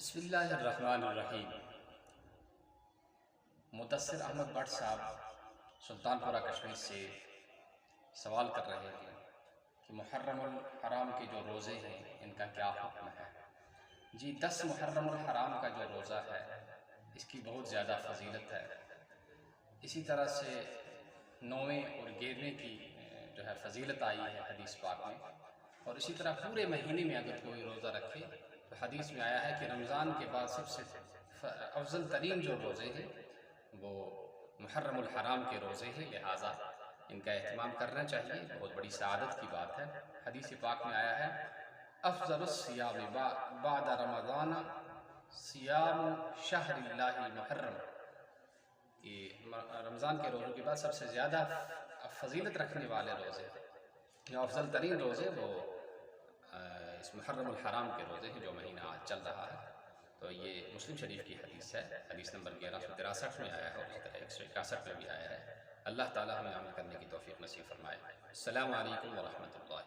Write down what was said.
بسم اللہ الرحمن الرحیم۔ مدثر احمد بٹ صاحب سلطان پورہ کشمیر سے سوال کر رہے ہیں کہ محرم الحرام کے جو روزے ہیں ان کا کیا حکم ہے؟ جی، 10 محرم الحرام کا جو روزہ ہے اس کی بہت زیادہ فضیلت ہے۔ اسی طرح سے 9ویں اور 11ویں کی جو ہے فضیلت آئی ہے حدیث پاک میں، اور اسی طرح پورے مہینے میں اگر کوئی روزہ رکھے تو حدیث میں آیا ہے کہ رمضان کے بعد سب سے افضل ترین جو روزے ہیں وہ محرم الحرام کے روزے ہیں، لہٰذا ان کا اہتمام کرنا چاہیے، بہت بڑی سعادت کی بات ہے۔ حدیث پاک میں آیا ہے افضل الصیام بعد رمضان صیام شہر اللہ المحرم، کہ رمضان کے روزوں کے بعد سب سے زیادہ فضیلت رکھنے والے روزے یا افضل ترین روزے وہ اس محرم الحرام کے روزے ہیں جو مہینہ آج چل رہا ہے۔ تو یہ مسلم شریف کی حدیث ہے، حدیث نمبر 1163 میں آیا ہے، اور اس طرح 161 میں بھی آیا ہے۔ اللہ تعالیٰ ہمیں عمل کرنے کی توفیق نصیب فرمائے۔ السلام علیکم ورحمۃ اللہ۔